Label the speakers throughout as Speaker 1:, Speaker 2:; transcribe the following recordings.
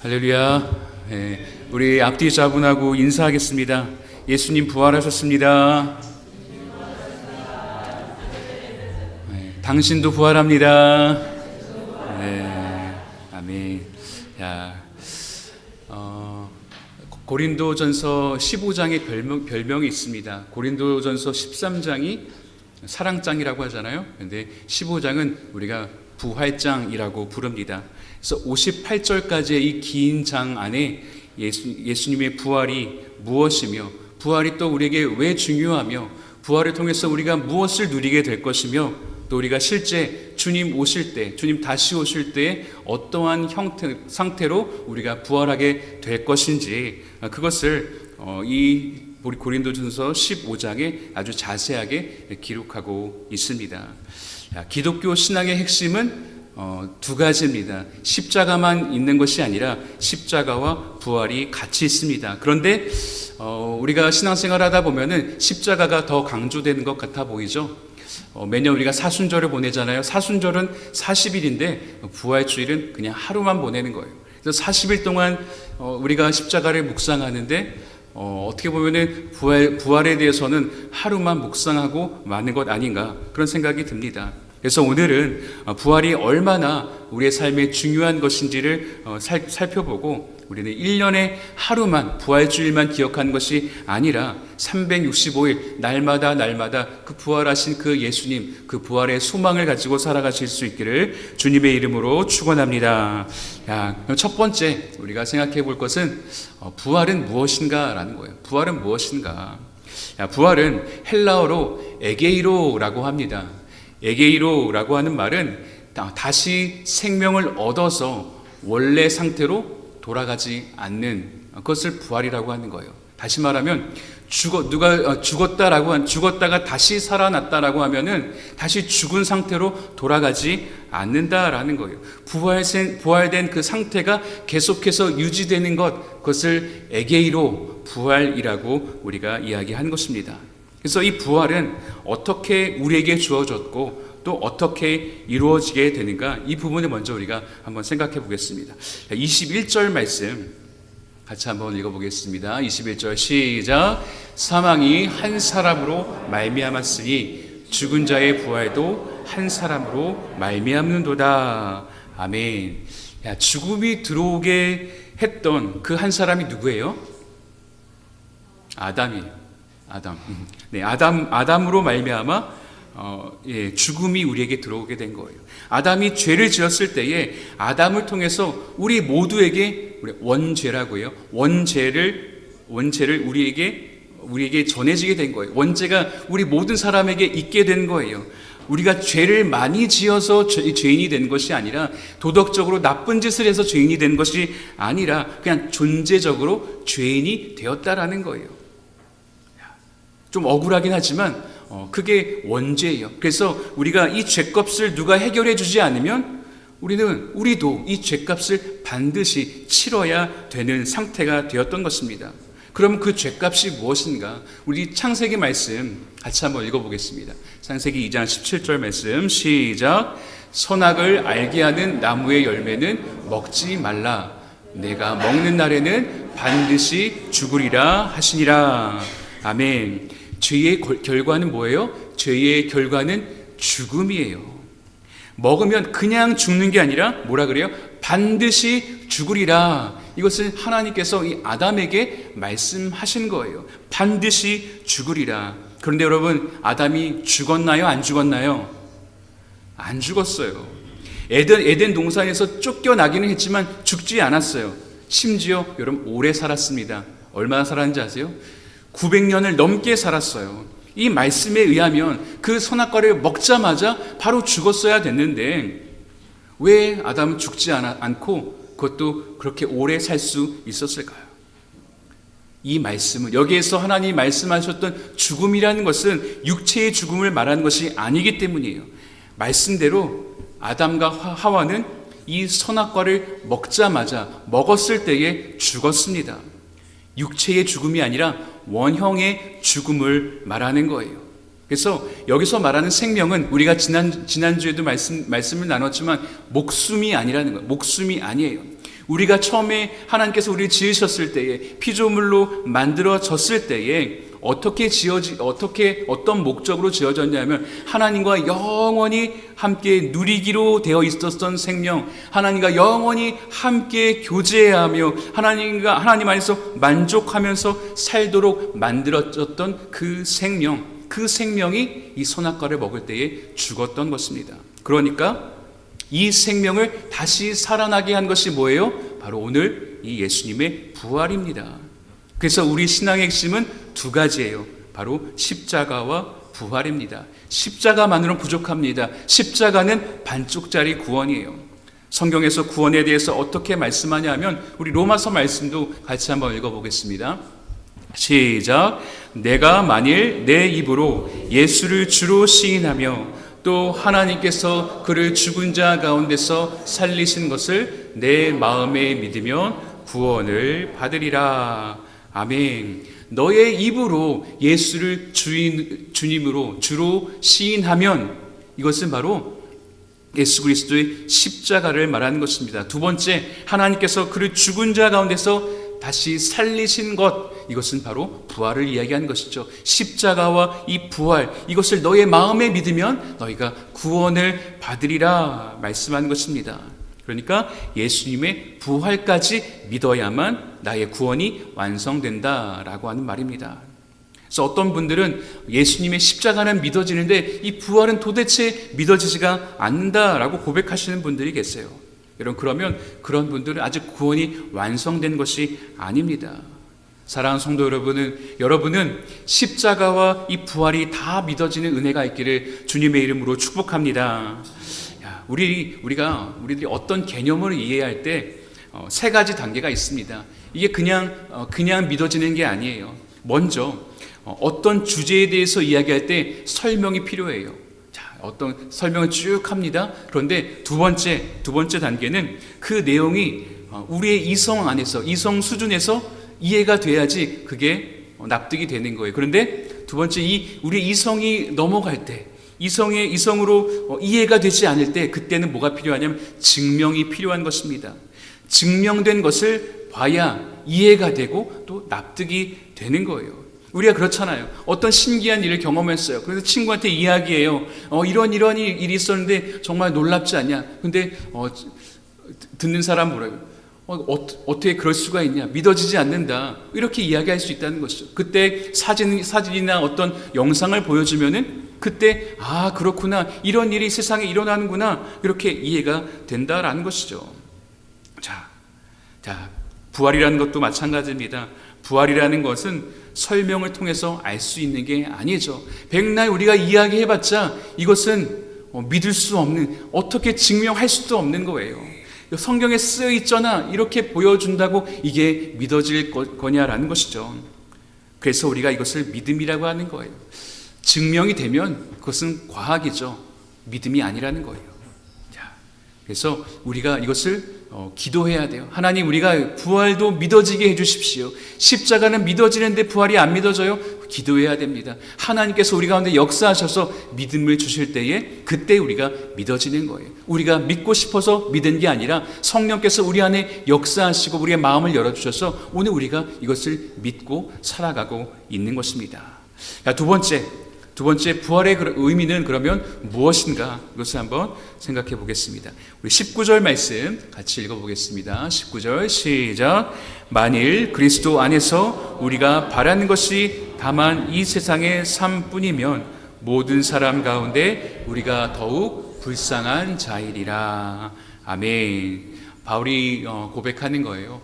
Speaker 1: 할렐루야. 우리 앞뒤 자분하고 인사하겠습니다. 예수님 부활하셨습니다. 당신도 부활합니다. 아멘. 고린도전서 15장에 별명이 있습니다. 고린도전서 13장이 사랑장이라고 하잖아요. 근데 15장은 우리가 부활장이라고 부릅니다. 그래서 58절까지의 이 긴 장 안에 예수님의 부활이 무엇이며, 부활이 또 우리에게 왜 중요하며, 부활을 통해서 우리가 무엇을 누리게 될 것이며, 또 우리가 실제 주님 오실 때, 주님 다시 오실 때 어떠한 상태로 우리가 부활하게 될 것인지, 그것을 우리 고린도전서 15장에 아주 자세하게 기록하고 있습니다. 기독교 신앙의 핵심은 두 가지입니다. 십자가만 있는 것이 아니라 십자가와 부활이 같이 있습니다. 그런데 우리가 신앙생활 하다 보면은 십자가가 더 강조되는 것 같아 보이죠. 매년 우리가 사순절을 보내잖아요. 사순절은 40일인데 부활주일은 그냥 하루만 보내는 거예요. 그래서 40일 동안 우리가 십자가를 묵상하는데 어떻게 보면은 부활에 대해서는 하루만 묵상하고 마는 것 아닌가, 그런 생각이 듭니다. 그래서 오늘은 부활이 얼마나 우리의 삶에 중요한 것인지를 살펴보고, 우리는 1년에 하루만, 부활주일만 기억하는 것이 아니라 365일 날마다 그 부활하신 그 예수님, 그 부활의 소망을 가지고 살아가실 수 있기를 주님의 이름으로 축원합니다. 첫 번째 우리가 생각해 볼 것은 부활은 무엇인가라는 거예요. 부활은 무엇인가? 부활은 헬라어로 에게이로라고 합니다. 에게이로라고 하는 말은 다시 생명을 얻어서 원래 상태로 돌아가지 않는 것을 부활이라고 하는 거예요. 다시 말하면 누가 죽었다가 다시 살아났다라고 하면은 다시 죽은 상태로 돌아가지 않는다라는 거예요. 부활된 그 상태가 계속해서 유지되는 그것을 에게이로, 부활이라고 우리가 이야기한 것입니다. 그래서 이 부활은 어떻게 우리에게 주어졌고 또 어떻게 이루어지게 되는가, 이 부분을 먼저 우리가 한번 생각해 보겠습니다. 21절 말씀 같이 한번 읽어보겠습니다. 21절 시작. 사망이 한 사람으로 말미암았으니 죽은 자의 부활도 한 사람으로 말미암는도다. 아멘. 죽음이 들어오게 했던 그 한 사람이 누구예요? 아담이에요. 아담으로 말미암아 죽음이 우리에게 들어오게 된 거예요. 아담이 죄를 지었을 때에 아담을 통해서 우리 모두에게 원죄라고 해요. 원죄를 우리에게 전해지게 된 거예요. 원죄가 우리 모든 사람에게 있게 된 거예요. 우리가 죄를 많이 지어서 죄인이 된 것이 아니라, 도덕적으로 나쁜 짓을 해서 죄인이 된 것이 아니라, 그냥 존재적으로 죄인이 되었다라는 거예요. 좀 억울하긴 하지만 그게 원죄예요. 그래서 우리가 이 죄값을 누가 해결해 주지 않으면 우리도 이 죄값을 반드시 치러야 되는 상태가 되었던 것입니다. 그럼 그 죄값이 무엇인가? 우리 창세기 말씀 같이 한번 읽어보겠습니다. 창세기 2장 17절 말씀 시작. 선악을 알게 하는 나무의 열매는 먹지 말라. 내가 먹는 날에는 반드시 죽으리라 하시니라. 아멘. 죄의 결과는 뭐예요? 죄의 결과는 죽음이에요. 먹으면 그냥 죽는 게 아니라 뭐라 그래요? 반드시 죽으리라. 이것을 하나님께서 이 아담에게 말씀하신 거예요. 반드시 죽으리라. 그런데 여러분, 아담이 죽었나요? 안 죽었나요? 안 죽었어요. 에덴 동산에서 쫓겨나기는 했지만 죽지 않았어요. 심지어 여러분 오래 살았습니다. 얼마나 살았는지 아세요? 900년을 넘게 살았어요. 이 말씀에 의하면 그 선악과를 먹자마자 바로 죽었어야 됐는데 왜 아담은 죽지 않고 그것도 그렇게 오래 살 수 있었을까요? 이 말씀은, 여기에서 하나님이 말씀하셨던 죽음이라는 것은 육체의 죽음을 말하는 것이 아니기 때문이에요. 말씀대로 아담과 하와는 이 선악과를 먹었을 때에 죽었습니다. 육체의 죽음이 아니라 원형의 죽음을 말하는 거예요. 그래서 여기서 말하는 생명은 우리가 지난주에도 말씀을 나눴지만 목숨이 아니라는 거예요. 목숨이 아니에요. 우리가 처음에 하나님께서 우리를 지으셨을 때에, 피조물로 만들어졌을 때에 어떤 목적으로 지어졌냐면 하나님과 영원히 함께 누리기로 되어 있었던 생명, 하나님과 영원히 함께 교제하며 하나님 안에서 만족하면서 살도록 만들어졌던 그 생명이 이 선악과를 먹을 때에 죽었던 것입니다. 그러니까 이 생명을 다시 살아나게 한 것이 뭐예요? 바로 오늘 이 예수님의 부활입니다. 그래서 우리 신앙의 핵심은 두 가지예요. 바로 십자가와 부활입니다. 십자가만으로는 부족합니다. 십자가는 반쪽짜리 구원이에요. 성경에서 구원에 대해서 어떻게 말씀하냐 하면 우리 로마서 말씀도 같이 한번 읽어보겠습니다. 시작. 내가 만일 내 입으로 예수를 주로 시인하며 또 하나님께서 그를 죽은 자 가운데서 살리신 것을 내 마음에 믿으면 구원을 받으리라. 아멘. 너의 입으로 예수를 주님으로 주로 시인하면 이것은 바로 예수 그리스도의 십자가를 말하는 것입니다. 두 번째, 하나님께서 그를 죽은 자 가운데서 다시 살리신 것, 이것은 바로 부활을 이야기하는 것이죠. 십자가와 이 부활, 이것을 너의 마음에 믿으면 너희가 구원을 받으리라 말씀하는 것입니다. 그러니까 예수님의 부활까지 믿어야만 나의 구원이 완성된다라고 하는 말입니다. 그래서 어떤 분들은 예수님의 십자가는 믿어지는데 이 부활은 도대체 믿어지지가 않는다라고 고백하시는 분들이 계세요. 여러분, 그러면 그런 분들은 아직 구원이 완성된 것이 아닙니다. 사랑하는 성도 여러분은 십자가와 이 부활이 다 믿어지는 은혜가 있기를 주님의 이름으로 축복합니다. 우리들이 어떤 개념을 이해할 때 세 가지 단계가 있습니다. 이게 그냥 믿어지는 게 아니에요. 먼저 어떤 주제에 대해서 이야기할 때 설명이 필요해요. 어떤 설명을 쭉 합니다. 그런데 두 번째 단계는 그 내용이 우리의 이성 안에서, 이성 수준에서 이해가 돼야지 그게 납득이 되는 거예요. 그런데 두 번째, 우리의 이성이 넘어갈 때, 이성으로 이해가 되지 않을 때, 그때는 뭐가 필요하냐면 증명이 필요한 것입니다. 증명된 것을 봐야 이해가 되고 또 납득이 되는 거예요. 우리가 그렇잖아요. 어떤 신기한 일을 경험했어요. 그래서 친구한테 이야기해요. 이런 일이 있었는데 정말 놀랍지 않냐? 근데 듣는 사람 뭐라고? 어떻게 그럴 수가 있냐? 믿어지지 않는다. 이렇게 이야기할 수 있다는 것이죠. 그때 사진이나 어떤 영상을 보여주면은 그때 그렇구나. 이런 일이 세상에 일어나는구나. 이렇게 이해가 된다라는 것이죠. 자, 부활이라는 것도 마찬가지입니다. 부활이라는 것은 설명을 통해서 알 수 있는 게 아니죠. 백날 우리가 이야기해봤자 이것은 믿을 수 없는, 어떻게 증명할 수도 없는 거예요. 성경에 쓰여 있잖아, 이렇게 보여준다고 이게 믿어질 거냐라는 것이죠. 그래서 우리가 이것을 믿음이라고 하는 거예요. 증명이 되면 그것은 과학이죠. 믿음이 아니라는 거예요. 그래서 우리가 이것을 기도해야 돼요. 하나님, 우리가 부활도 믿어지게 해주십시오. 십자가는 믿어지는데 부활이 안 믿어져요? 기도해야 됩니다. 하나님께서 우리 가운데 역사하셔서 믿음을 주실 때에 그때 우리가 믿어지는 거예요. 우리가 믿고 싶어서 믿은 게 아니라 성령께서 우리 안에 역사하시고 우리의 마음을 열어주셔서 오늘 우리가 이것을 믿고 살아가고 있는 것입니다. 두 번째 부활의 의미는 그러면 무엇인가? 이것을 한번 생각해 보겠습니다. 우리 19절 말씀 같이 읽어보겠습니다. 19절 시작. 만일 그리스도 안에서 우리가 바라는 것이 다만 이 세상의 삶뿐이면 모든 사람 가운데 우리가 더욱 불쌍한 자이리라. 아멘. 바울이 고백하는 거예요.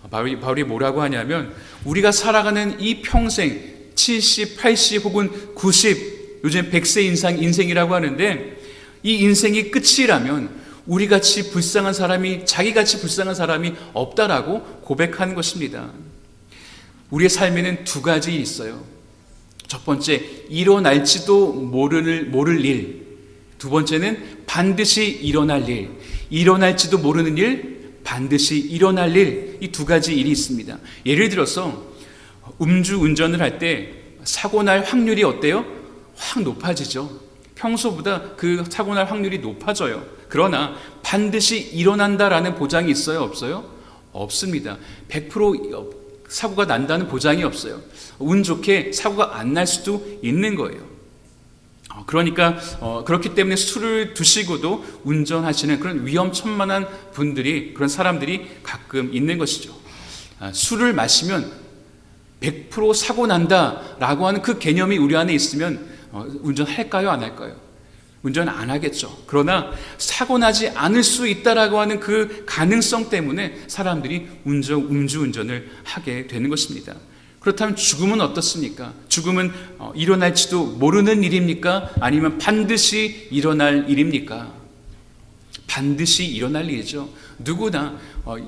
Speaker 1: 바울이 뭐라고 하냐면 우리가 살아가는 이 평생 70, 80 혹은 90, 요즘 100세 인생이라고 하는데 이 인생이 끝이라면 우리같이 불쌍한 사람이, 자기같이 불쌍한 사람이 없다라고 고백하는 것입니다. 우리의 삶에는 두 가지 있어요. 첫 번째, 일어날지도 모를 일. 두 번째는 반드시 일어날 일. 일어날지도 모르는 일, 반드시 일어날 일. 이 두 가지 일이 있습니다. 예를 들어서 음주운전을 할 때 사고 날 확률이 어때요? 확 높아지죠. 평소보다 그 사고 날 확률이 높아져요. 그러나 반드시 일어난다라는 보장이 있어요? 없어요? 없습니다. 100% 사고가 난다는 보장이 없어요. 운 좋게 사고가 안 날 수도 있는 거예요. 그러니까 그렇기 때문에 술을 드시고도 운전하시는 그런 위험천만한 분들이, 그런 사람들이 가끔 있는 것이죠. 술을 마시면 100% 사고 난다라고 하는 그 개념이 우리 안에 있으면 운전할까요, 안 할까요? 운전 안 하겠죠. 그러나 사고 나지 않을 수 있다라고 하는 그 가능성 때문에 사람들이 음주운전을 하게 되는 것입니다. 그렇다면 죽음은 어떻습니까? 죽음은 일어날지도 모르는 일입니까? 아니면 반드시 일어날 일입니까? 반드시 일어날 일이죠. 누구나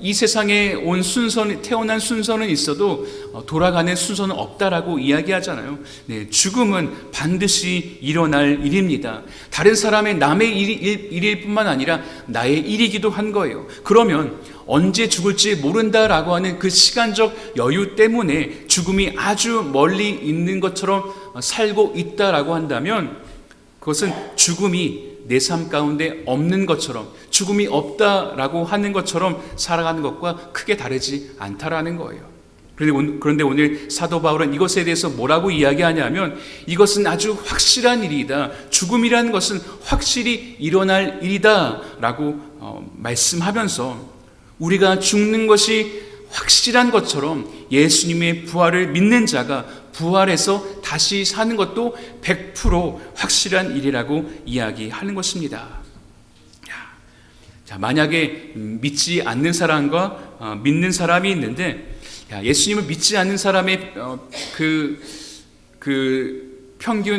Speaker 1: 이 세상에 온 순서는, 태어난 순서는 있어도 돌아가는 순서는 없다라고 이야기하잖아요. 네, 죽음은 반드시 일어날 일입니다. 다른 사람의, 남의 일일 뿐만 아니라 나의 일이기도 한 거예요. 그러면 언제 죽을지 모른다라고 하는 그 시간적 여유 때문에 죽음이 아주 멀리 있는 것처럼 살고 있다라고 한다면, 그것은 죽음이 내 삶 가운데 없는 것처럼, 죽음이 없다라고 하는 것처럼 살아가는 것과 크게 다르지 않다라는 거예요. 그런데 오늘 사도 바울은 이것에 대해서 뭐라고 이야기하냐면, 이것은 아주 확실한 일이다, 죽음이라는 것은 확실히 일어날 일이다 라고 말씀하면서, 우리가 죽는 것이 확실한 것처럼 예수님의 부활을 믿는 자가 부활해서 다시 사는 것도 100% 확실한 일이라고 이야기하는 것입니다. 자, 만약에 믿지 않는 사람과 믿는 사람이 있는데, 예수님을 믿지 않는 사람의 평균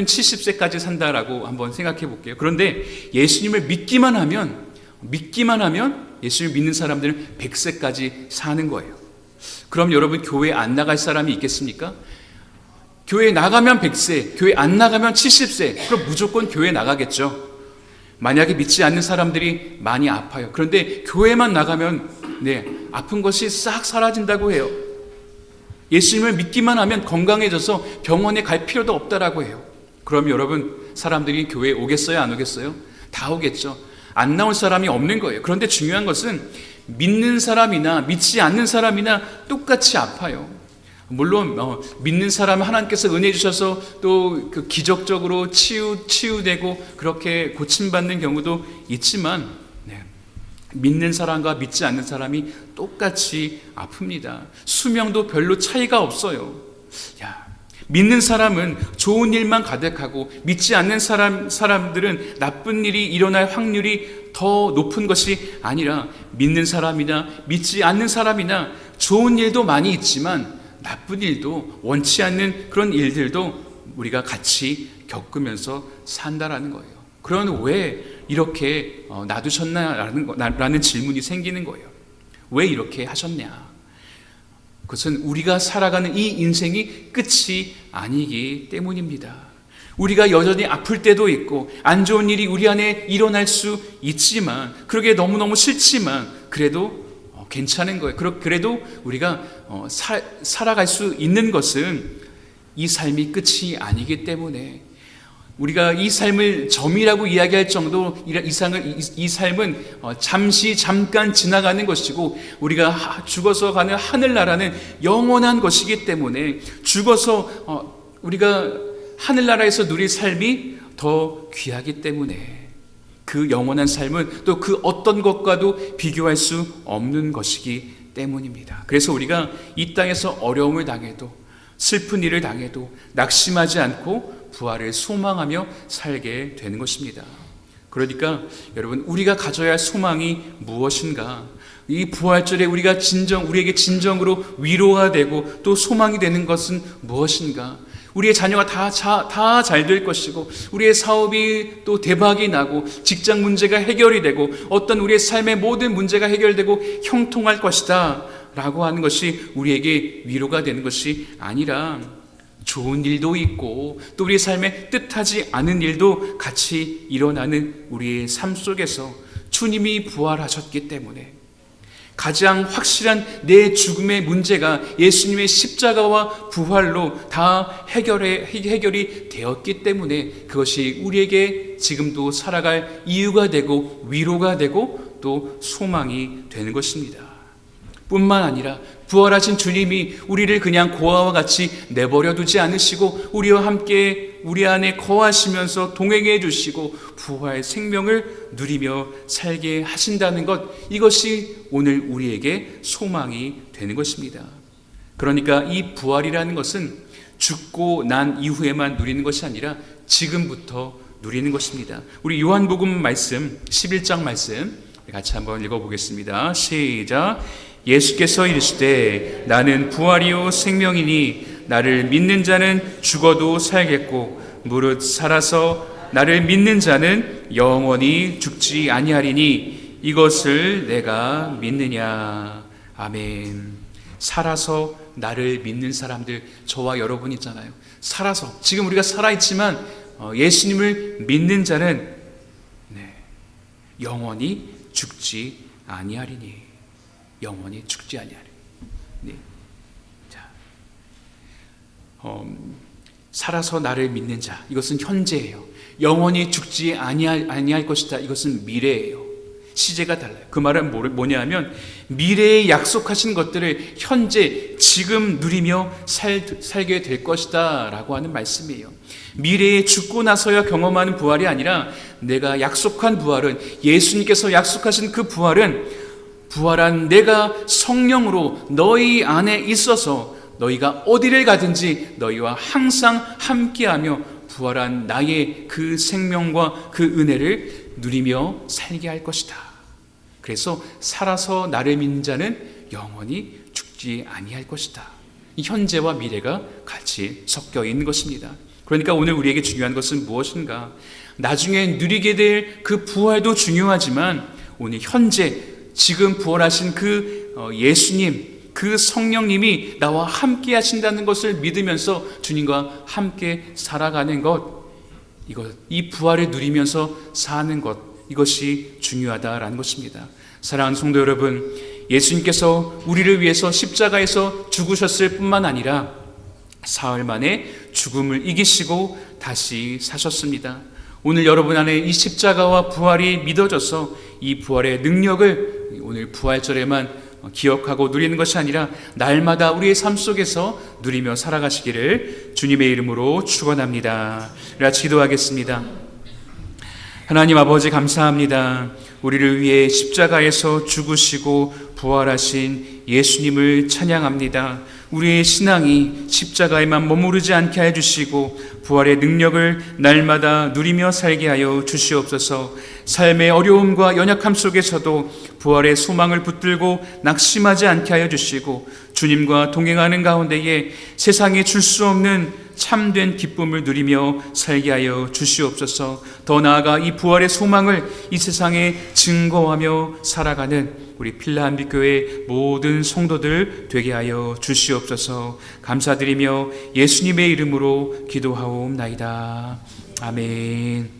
Speaker 1: 70세까지 산다라고 한번 생각해 볼게요. 그런데 예수님을 믿기만 하면 예수님을 믿는 사람들은 100세까지 사는 거예요. 그럼 여러분, 교회 안 나갈 사람이 있겠습니까? 교회 나가면 100세, 교회 안 나가면 70세, 그럼 무조건 교회 나가겠죠. 만약에 믿지 않는 사람들이 많이 아파요. 그런데 교회만 나가면 아픈 것이 싹 사라진다고 해요. 예수님을 믿기만 하면 건강해져서 병원에 갈 필요도 없다라고 해요. 그럼 여러분, 사람들이 교회에 오겠어요, 안 오겠어요? 다 오겠죠. 안 나올 사람이 없는 거예요. 그런데 중요한 것은 믿는 사람이나 믿지 않는 사람이나 똑같이 아파요. 물론 믿는 사람 하나님께서 은혜 주셔서 또 그 기적적으로 치유되고 그렇게 고침받는 경우도 있지만, 믿는 사람과 믿지 않는 사람이 똑같이 아픕니다. 수명도 별로 차이가 없어요. 믿는 사람은 좋은 일만 가득하고, 믿지 않는 사람들은 나쁜 일이 일어날 확률이 더 높은 것이 아니라, 믿는 사람이나 믿지 않는 사람이나 좋은 일도 많이 있지만 나쁜 일도, 원치 않는 그런 일들도 우리가 같이 겪으면서 산다라는 거예요. 그러면 왜 이렇게 놔두셨나라는 질문이 생기는 거예요. 왜 이렇게 하셨냐? 그것은 우리가 살아가는 이 인생이 끝이 아니기 때문입니다. 우리가 여전히 아플 때도 있고 안 좋은 일이 우리 안에 일어날 수 있지만, 그러게 너무너무 싫지만 그래도 괜찮은 거예요. 그래도 우리가 살아갈 수 있는 것은 이 삶이 끝이 아니기 때문에, 우리가 이 삶을 점이라고 이야기할 정도로 이 삶은 잠깐 지나가는 것이고, 우리가 죽어서 가는 하늘나라는 영원한 것이기 때문에, 죽어서 우리가 하늘나라에서 누릴 삶이 더 귀하기 때문에, 그 영원한 삶은 또 그 어떤 것과도 비교할 수 없는 것이기 때문입니다. 그래서 우리가 이 땅에서 어려움을 당해도, 슬픈 일을 당해도 낙심하지 않고 부활을 소망하며 살게 되는 것입니다. 그러니까 여러분, 우리가 가져야 할 소망이 무엇인가? 이 부활절에 우리에게 진정으로 위로가 되고 또 소망이 되는 것은 무엇인가? 우리의 자녀가 다 잘 될 것이고, 우리의 사업이 또 대박이 나고, 직장 문제가 해결이 되고, 어떤 우리의 삶의 모든 문제가 해결되고 형통할 것이다 라고 하는 것이 우리에게 위로가 되는 것이 아니라, 좋은 일도 있고 또 우리의 삶에 뜻하지 않은 일도 같이 일어나는 우리의 삶 속에서 주님이 부활하셨기 때문에, 가장 확실한 내 죽음의 문제가 예수님의 십자가와 부활로 다 해결이 되었기 때문에, 그것이 우리에게 지금도 살아갈 이유가 되고 위로가 되고 또 소망이 되는 것입니다. 뿐만 아니라 부활하신 주님이 우리를 그냥 고아와 같이 내버려 두지 않으시고 우리와 함께 우리 안에 거하시면서 동행해 주시고 부활의 생명을 누리며 살게 하신다는 것, 이것이 오늘 우리에게 소망이 되는 것입니다. 그러니까 이 부활이라는 것은 죽고 난 이후에만 누리는 것이 아니라 지금부터 누리는 것입니다. 우리 요한복음 말씀 11장 말씀 같이 한번 읽어보겠습니다. 시작. 예수께서 이르시되 나는 부활이요 생명이니 나를 믿는 자는 죽어도 살겠고 무릇 살아서 나를 믿는 자는 영원히 죽지 아니하리니 이것을 내가 믿느냐. 아멘. 살아서 나를 믿는 사람들, 저와 여러분 있잖아요. 살아서, 지금 우리가 살아있지만 예수님을 믿는 자는 영원히 죽지 아니하리니, 영원히 죽지 아니하리니. 네. 자, 살아서 나를 믿는 자, 이것은 현재예요. 영원히 죽지 아니할 것이다, 이것은 미래예요. 시제가 달라요. 그 말은 뭐냐 하면 미래에 약속하신 것들을 현재 지금 누리며 살게 될 것이다 라고 하는 말씀이에요. 미래에 죽고 나서야 경험하는 부활이 아니라 내가 약속한 부활은, 예수님께서 약속하신 그 부활은 부활한 내가 성령으로 너희 안에 있어서 너희가 어디를 가든지 너희와 항상 함께하며 부활한 나의 그 생명과 그 은혜를 누리며 살게 할 것이다. 그래서 살아서 나를 믿는 자는 영원히 죽지 아니할 것이다. 이 현재와 미래가 같이 섞여 있는 것입니다. 그러니까 오늘 우리에게 중요한 것은 무엇인가? 나중에 누리게 될 그 부활도 중요하지만 오늘 현재 지금 부활하신 그 예수님, 그 성령님이 나와 함께 하신다는 것을 믿으면서 주님과 함께 살아가는 것, 이 부활을 누리면서 사는 것, 이것이 중요하다라는 것입니다. 사랑하는 성도 여러분, 예수님께서 우리를 위해서 십자가에서 죽으셨을 뿐만 아니라 사흘 만에 죽음을 이기시고 다시 사셨습니다. 오늘 여러분 안에 이 십자가와 부활이 믿어져서 이 부활의 능력을 오늘 부활절에만 기억하고 누리는 것이 아니라 날마다 우리의 삶 속에서 누리며 살아가시기를 주님의 이름으로 축원합니다. 같이 기도하겠습니다. 하나님 아버지, 감사합니다. 우리를 위해 십자가에서 죽으시고 부활하신 예수님을 찬양합니다. 우리의 신앙이 십자가에만 머무르지 않게 해주시고 부활의 능력을 날마다 누리며 살게 하여 주시옵소서. 삶의 어려움과 연약함 속에서도 부활의 소망을 붙들고 낙심하지 않게 하여 주시고 주님과 동행하는 가운데에 세상에 줄 수 없는 참된 기쁨을 누리며 살게 하여 주시옵소서. 더 나아가 이 부활의 소망을 이 세상에 증거하며 살아가는 우리 필라한비교회 모든 성도들 되게 하여 주시옵소서. 감사드리며 예수님의 이름으로 기도하옵나이다. 아멘.